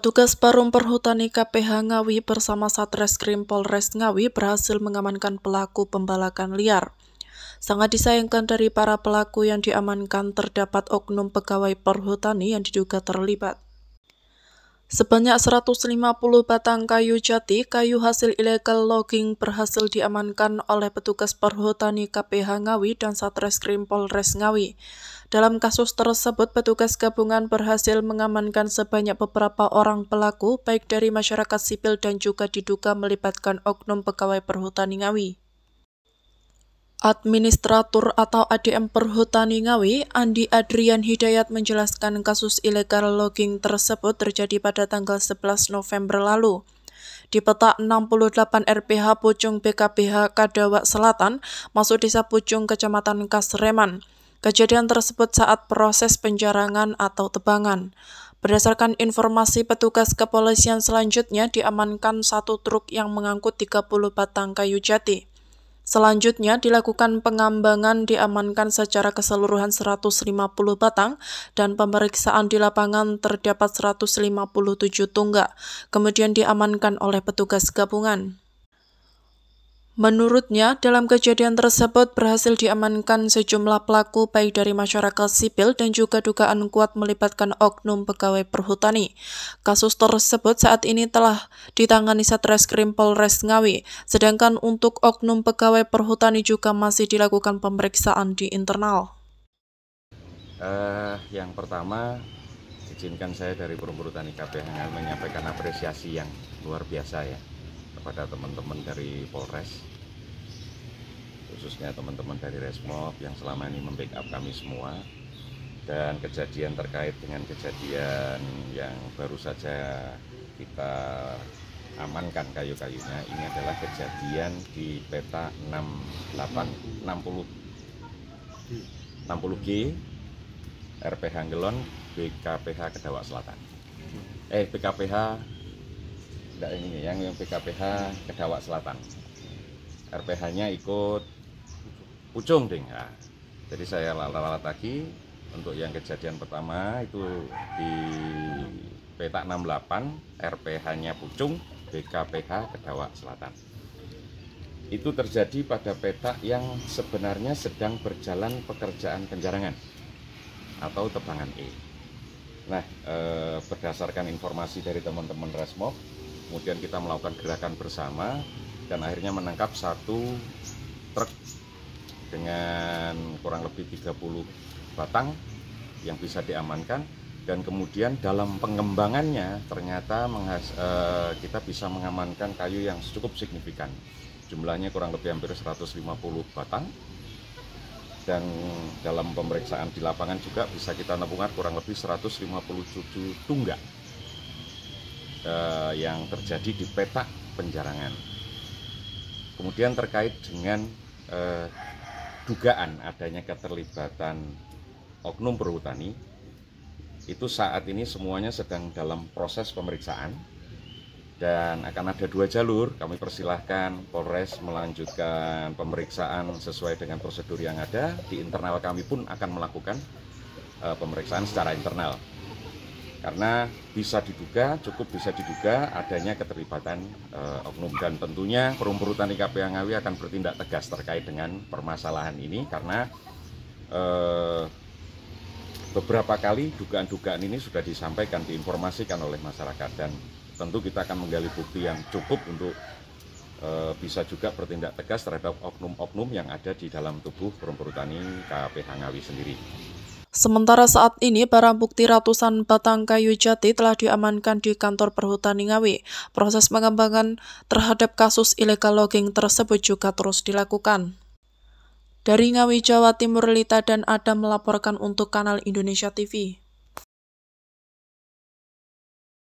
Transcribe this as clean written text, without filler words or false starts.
Petugas Perum Perhutani KPH Ngawi bersama Satreskrim Polres Ngawi berhasil mengamankan pelaku pembalakan liar. Sangat disayangkan dari para pelaku yang diamankan terdapat oknum pegawai perhutani yang diduga terlibat. Sebanyak 150 batang kayu jati, kayu hasil illegal logging berhasil diamankan oleh petugas perhutani KPH Ngawi dan Satreskrim Polres Ngawi. Dalam kasus tersebut, petugas gabungan berhasil mengamankan sebanyak beberapa orang pelaku, baik dari masyarakat sipil dan juga diduga melibatkan oknum pegawai perhutani Ngawi. Administratur atau ADM Perhutani Ngawi, Andi Adrian Hidayat menjelaskan kasus illegal logging tersebut terjadi pada tanggal 11 November lalu. Di peta 68 RPH Pucung BKPH Kadawak Selatan, masuk desa Pucung, Kecamatan Kasreman. Kejadian tersebut saat proses penjarangan atau tebangan. Berdasarkan informasi petugas kepolisian selanjutnya diamankan satu truk yang mengangkut 30 batang kayu jati. Selanjutnya dilakukan pengambangan, diamankan secara keseluruhan 150 batang dan pemeriksaan di lapangan terdapat 157 tunggak, kemudian diamankan oleh petugas gabungan. Menurutnya, dalam kejadian tersebut berhasil diamankan sejumlah pelaku baik dari masyarakat sipil dan juga dugaan kuat melibatkan oknum pegawai perhutani. Kasus tersebut saat ini telah ditangani Satreskrim Polres Ngawi, sedangkan untuk oknum pegawai perhutani juga masih dilakukan pemeriksaan di internal. Yang pertama, izinkan saya dari Perum Perhutani KPH Ngawi menyampaikan apresiasi yang luar biasa ya kepada teman-teman dari Polres, khususnya teman-teman dari Resmob yang selama ini membackup kami semua. Dan kejadian terkait dengan kejadian yang baru saja kita amankan kayu-kayunya, ini adalah kejadian di peta 60G RPH Ngelon BKPH Kadawak Selatan. BKPH yang BKPH Kadawak Selatan. RPH-nya ikut Pucung ding. Nah, jadi saya lalat lagi untuk yang kejadian pertama itu di peta 68 RPH-nya Pucung BKPH Kadawak Selatan. Itu terjadi pada peta yang sebenarnya sedang berjalan pekerjaan penjarangan atau tebangan E. Nah, berdasarkan informasi dari teman-teman Resmob, kemudian kita melakukan gerakan bersama dan akhirnya menangkap satu truk dengan kurang lebih 30 batang yang bisa diamankan. Dan kemudian dalam pengembangannya ternyata kita bisa mengamankan kayu yang cukup signifikan. Jumlahnya kurang lebih hampir 150 batang. Dan dalam pemeriksaan di lapangan juga bisa kita nemukan kurang lebih 157 tunggak yang terjadi di peta penjarangan. Kemudian terkait dengan dugaan adanya keterlibatan oknum perhutani, itu saat ini semuanya sedang dalam proses pemeriksaan dan akan ada 2 jalur. Kami persilahkan Polres melanjutkan pemeriksaan sesuai dengan prosedur yang ada. Di internal kami pun akan melakukan pemeriksaan secara internal. Karena cukup bisa diduga adanya keterlibatan oknum, dan tentunya Perum Perhutani KPH Ngawi akan bertindak tegas terkait dengan permasalahan ini karena beberapa kali dugaan-dugaan ini sudah disampaikan, diinformasikan oleh masyarakat, dan tentu kita akan menggali bukti yang cukup untuk bisa juga bertindak tegas terhadap oknum-oknum yang ada di dalam tubuh Perum Perhutani KPH Ngawi sendiri. Sementara saat ini barang bukti ratusan batang kayu jati telah diamankan di kantor Perhutani Ngawi. Proses pengembangan terhadap kasus illegal logging tersebut juga terus dilakukan. Dari Ngawi, Jawa Timur, Lita dan Adam melaporkan untuk Kanal Indonesia TV.